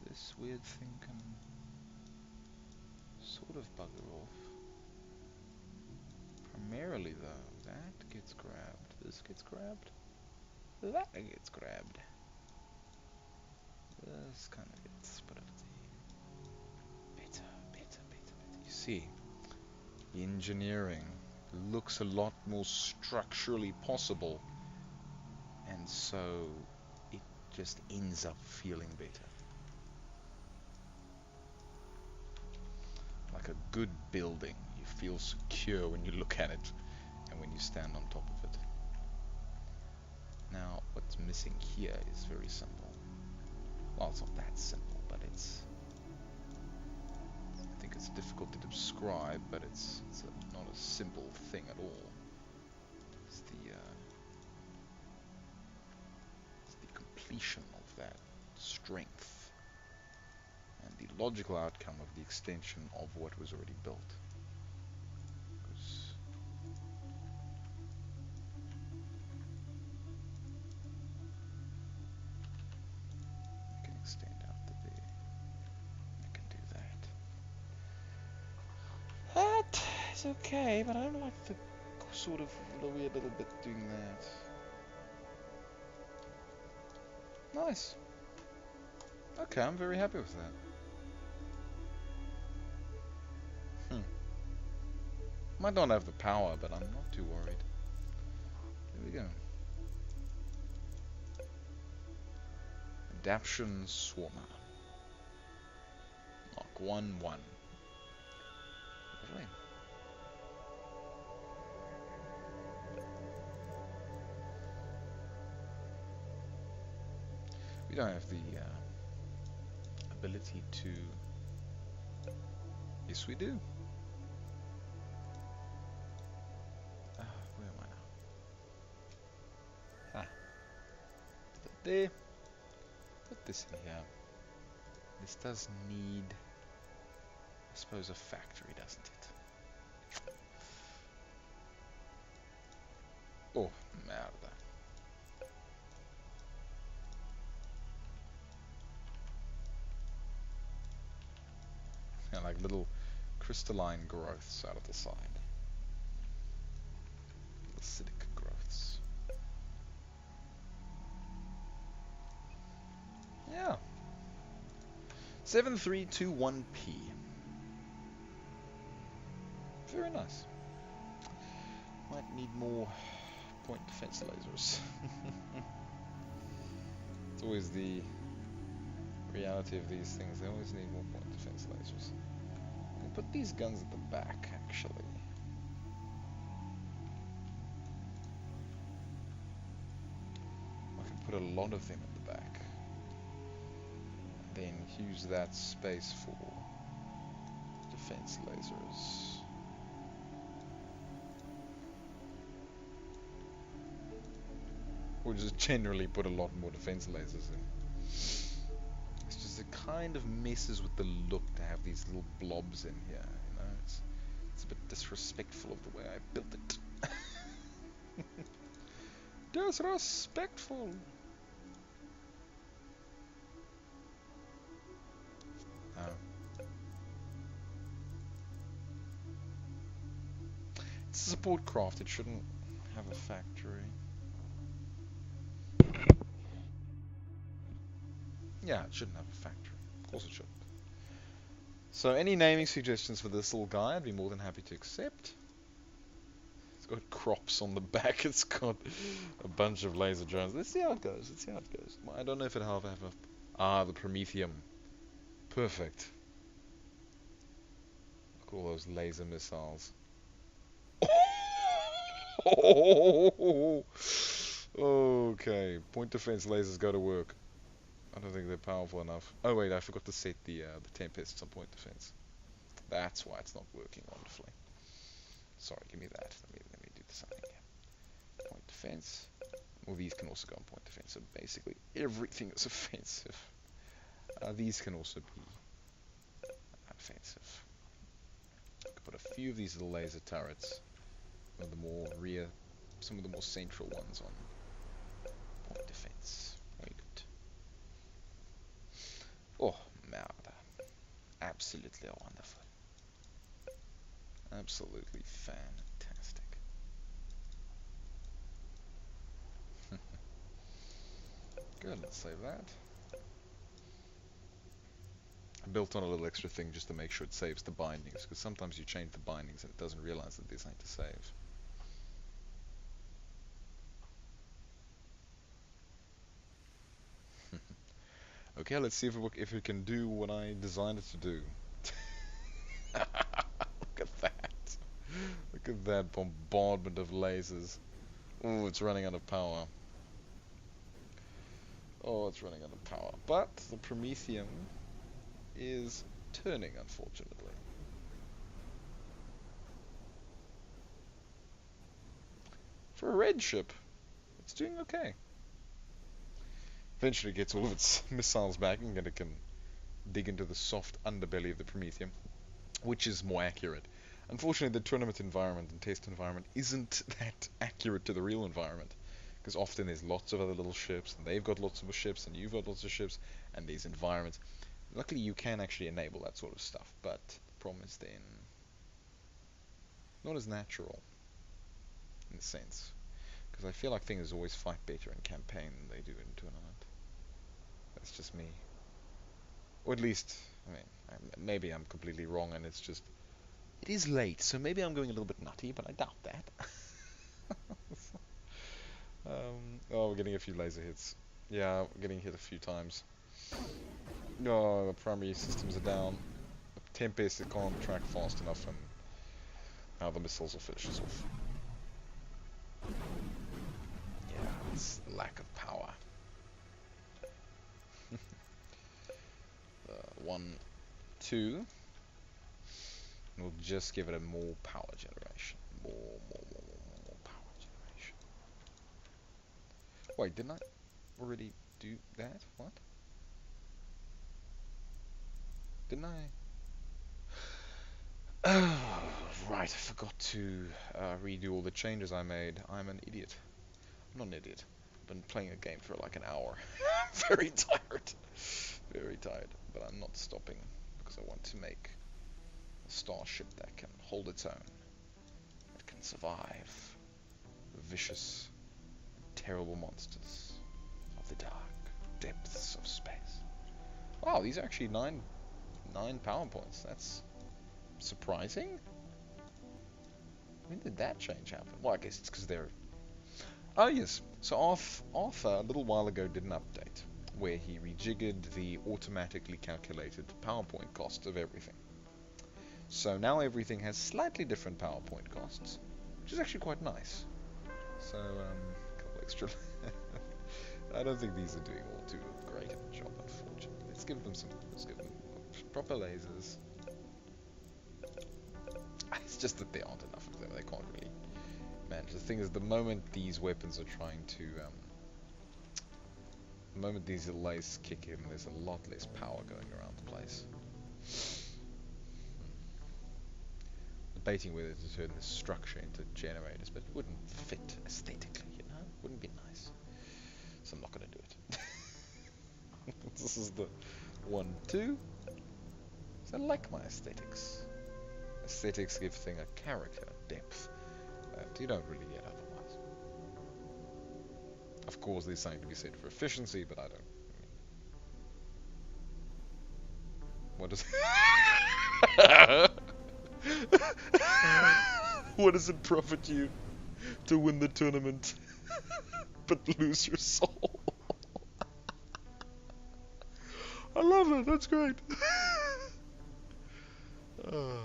This weird thing can sort of bugger off. Primarily though, that gets grabbed. This gets grabbed. That gets grabbed. This kind of gets put up the better. You see, the engineering looks a lot more structurally possible, and so it just ends up feeling better. Like a good building, you feel secure when you look at it and when you stand on top of it. Now, what's missing here is very simple. Well, it's not that simple, but I think it's difficult to describe, but it's not a simple thing at all. It's the completion of that strength and the logical outcome of the extension of what was already built. I can extend out to there. I can do that. That is okay, but I don't like the sort of weird little bit doing that. Nice. Okay, I'm very happy with that. Might not have the power, but I'm not too worried. There we go. Adaption Swarmer. Mark 1-1. Lovely. We don't have the ability to... Yes, we do. Where am I now? Put that there. Put this in here. This does need, I suppose, a factory, doesn't it? Oh, merda. Yeah, like little crystalline growths out of the side. acidic growths. Yeah. 7321p. Very nice. Might need more point defense lasers. It's always the reality of these things. They always need more point defense lasers. I can put these guns at the back, actually. I can put a lot of them at the back. And then use that space for defense lasers. Or just generally put a lot more defense lasers in. It's just it kind of messes with the look to have these little blobs in here, you know? It's a bit disrespectful of the way I built it. Disrespectful! Oh. It's a support craft, it shouldn't have a factory. Yeah, it shouldn't have a factory. Of course it shouldn't. So any naming suggestions for this little guy, I'd be more than happy to accept. It's got crops on the back. It's got a bunch of laser drones. Let's see how it goes. Let's see how it goes. I don't know if it'll have a... Ah, the Prometheum. Perfect. Look at all those laser missiles. Okay, point defense lasers go to work. I don't think they're powerful enough. Oh wait, I forgot to set the Tempests on point defense. That's why it's not working wonderfully. Sorry, give me that. Let me do the same again. Point defense. Well, these can also go on point defense. So basically, everything that's offensive. These can also be offensive. I could put a few of these little laser turrets. Some of the more central ones on point defense. Very good. Oh, merda. Absolutely wonderful. Absolutely fantastic. Good, let's save that. I built on a little extra thing just to make sure it saves the bindings, because sometimes you change the bindings and it doesn't realize that these need to save. Okay, let's see if it can do what I designed it to do. Look at that. Look at that bombardment of lasers. Oh, it's running out of power. Oh, it's running out of power. But the Prometheum is turning, unfortunately. For a red ship, it's doing okay. Eventually it gets all of its missiles back and it can dig into the soft underbelly of the Prometheum, which is more accurate. Unfortunately, the tournament environment and test environment isn't that accurate to the real environment, because often there's lots of other little ships, and they've got lots of ships, and you've got lots of ships, and these environments. Luckily, you can actually enable that sort of stuff, but the problem is then not as natural, in a sense, because I feel like things always fight better in campaign than they do in tournament. That's just me. Or at least, I mean, maybe I'm completely wrong, and it's just... It is late, so maybe I'm going a little bit nutty, but I doubt that. Oh, we're getting a few laser hits. Yeah, we're getting hit a few times. No, the primary systems are down. The Tempest can't track fast enough, and now the missiles will finish us off. Yeah, it's lack of power. 1, 2. We'll just give it a more power generation. More power generation. Wait, didn't I already do that? What? Didn't I? Oh, right, I forgot to redo all the changes I made. I'm an idiot. I'm not an idiot. I've been playing a game for like an hour. Very tired. Very tired. But I'm not stopping because I want to make a starship that can hold its own. That can survive vicious, terrible monsters of the dark depths of space. Wow, these are actually nine power points. That's surprising. When did that change happen? Well, I guess it's because they're... Oh yes, so Arthur a little while ago did an update where he rejiggered the automatically calculated PowerPoint cost of everything. So now everything has slightly different PowerPoint costs, which is actually quite nice. So, a couple extra... I don't think these are doing all too great of a job, unfortunately. Let's give them proper lasers. It's just that there aren't enough of them. They can't really manage. The thing is, the moment these weapons are trying to... the moment these lasers kick in, there's a lot less power going around the place. Debating whether to turn this structure into generators, but it wouldn't fit aesthetically, you know? Wouldn't be nice. So I'm not going to do it. This is the 1, 2. So I like my aesthetics. Aesthetics give thing a character, depth, that you don't really get otherwise. Of course, there's something to be said for efficiency, but I don't. What does... What does it profit you to win the tournament, but lose your soul? I love it, that's great. Oh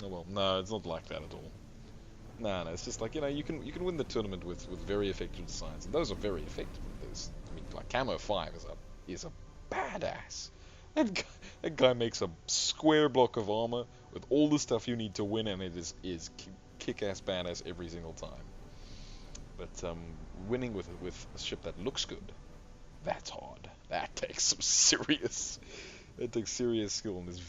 well, no, it's not like that at all. No, it's just like, you know, you can win the tournament with very effective designs, and those are very effective. I mean, like Camo 5 is a badass. That guy makes a square block of armor with all the stuff you need to win, and it is kick-ass badass every single time. But winning with a ship that looks good, that's hard. That takes some serious. It takes serious skill, and there's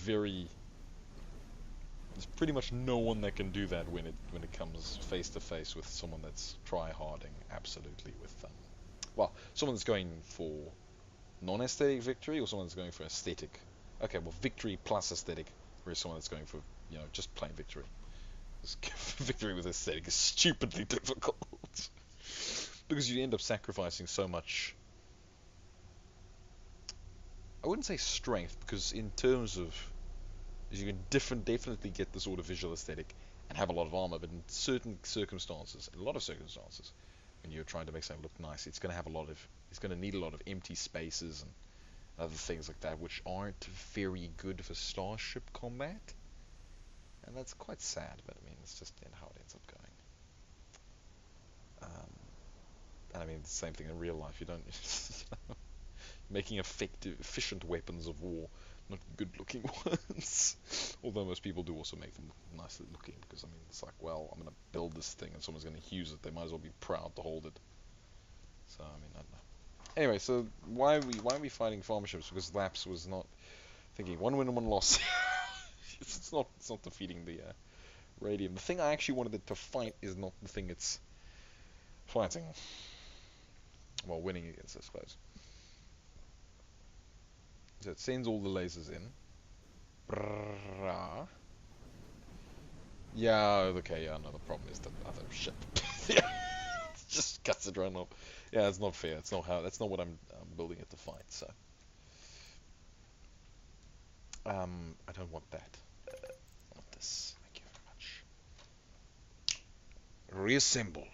pretty much no one that can do that when it comes face to face with someone that's try-harding absolutely with well, someone that's going for non-aesthetic victory, or someone that's going for aesthetic. Okay, well, victory plus aesthetic, whereas someone that's going for, you know, just plain victory. Victory with aesthetic is stupidly difficult because you end up sacrificing so much. I wouldn't say strength, because in terms of, you can definitely get the sort of visual aesthetic and have a lot of armor, but in certain circumstances, when you're trying to make something look nice, it's going to need a lot of empty spaces and other things like that, which aren't very good for starship combat, and that's quite sad. But I mean, it's just how it ends up going. And I mean, the same thing in real life. You don't making efficient weapons of war, not good-looking ones. Although most people do also make them nicely looking, because I mean, it's like, well, I'm gonna build this thing and someone's gonna use it. They might as well be proud to hold it. So I mean, I don't know. Anyway, so why are we fighting farm ships? Because Laps was not thinking 1 win and 1 loss. it's not defeating the radium. The thing I actually wanted it to fight is not the thing it's fighting. Well, winning against, I suppose. So it sends all the lasers in. Brrrah. Yeah, okay, yeah, no, the problem is the other ship. Yeah, it just cuts it right off. Yeah, it's not fair. That's not what I'm building it to fight, so. I don't want that. I want this. Thank you very much. Reassemble.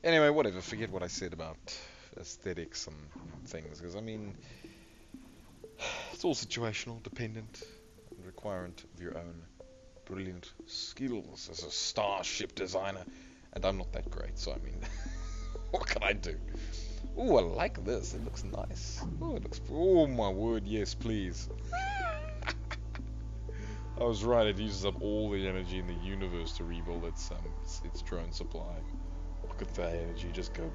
Anyway, whatever, forget what I said about aesthetics and things, because I mean, it's all situational, dependent, and requirement of your own brilliant skills as a starship designer, and I'm not that great, so I mean, what can I do? Ooh, I like this, it looks nice. Ooh, oh my word, yes please. I was right, it uses up all the energy in the universe to rebuild its drone supply. Look at that energy just go,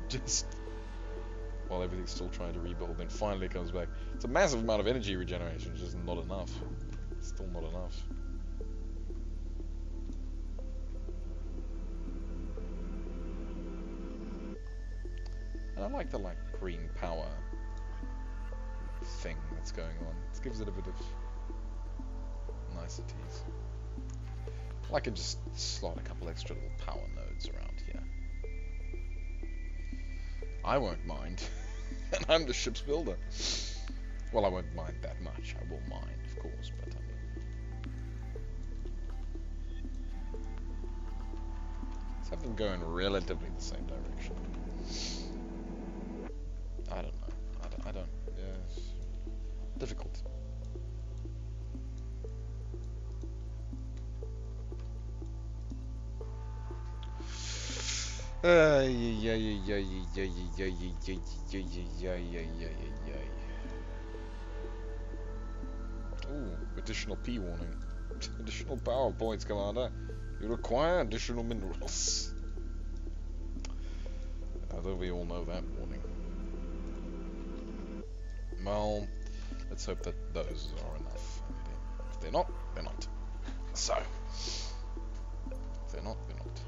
while everything's still trying to rebuild, then finally it comes back. It's a massive amount of energy regeneration, it's just not enough. It's still not enough. And I like the like green power thing that's going on. It gives it a bit of niceties. I can just slot a couple extra little power nodes around here. I won't mind. And I'm the ship's builder. Well, I won't mind that much. I will mind, of course, but I mean... let's have them go in relatively the same direction. I don't know. I don't... yes. Difficult. Ooh, additional P warning. Additional power points, Commander. You require additional minerals. Although we all know that warning. Well, let's hope that those are enough. If they're not, they're not. So, if they're not, they're not.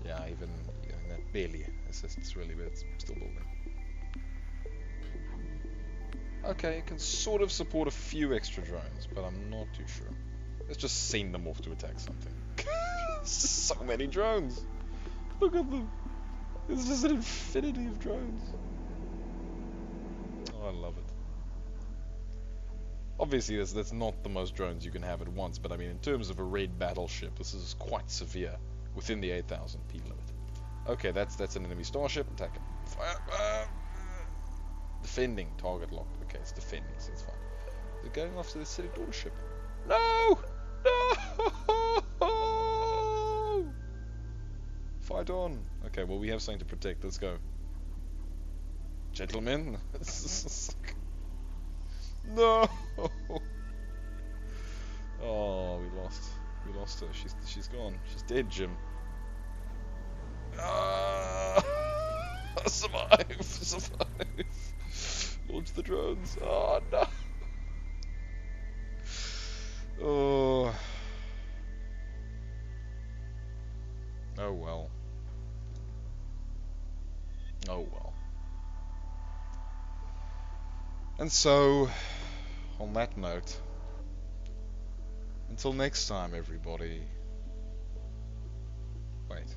Yeah, even that barely assists really, but it's still building. Okay, it can sort of support a few extra drones, but I'm not too sure. Let's just send them off to attack something. So many drones! Look at them! It's just an infinity of drones. Oh, I love it. Obviously, that's not the most drones you can have at once, but I mean, in terms of a raid battleship, this is quite severe within the 8,000 P limit. Okay, that's an enemy starship. Attack it. Fire! Defending. Target locked. Okay, it's defending, so it's fine. They're going after the city daughter ship. No! No! Fight on. Okay, well, we have something to protect. Let's go. Gentlemen. No! Oh, we lost. We lost her. She's gone. She's dead, Jim. Survive! Survive! Launch the drones. Oh no! Oh. Oh well. Oh well. And so, on that note, until next time, everybody. Wait.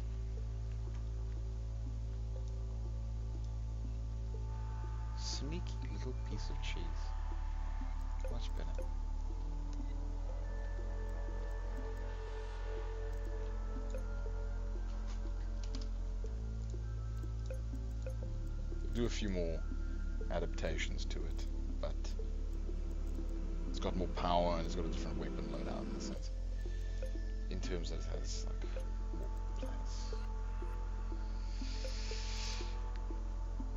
Sneaky little piece of cheese. Much better. Do a few more adaptations to it, but it's got more power and it's got a different weapon loadout in the sense. In terms that it has like more planets.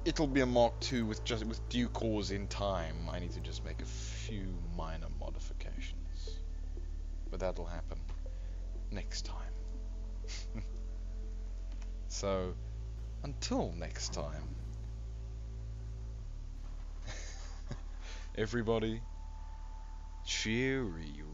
It'll be a Mark II with due cause in time. I need to just make a few minor modifications, but that'll happen next time. So, until next time, everybody, cheerio.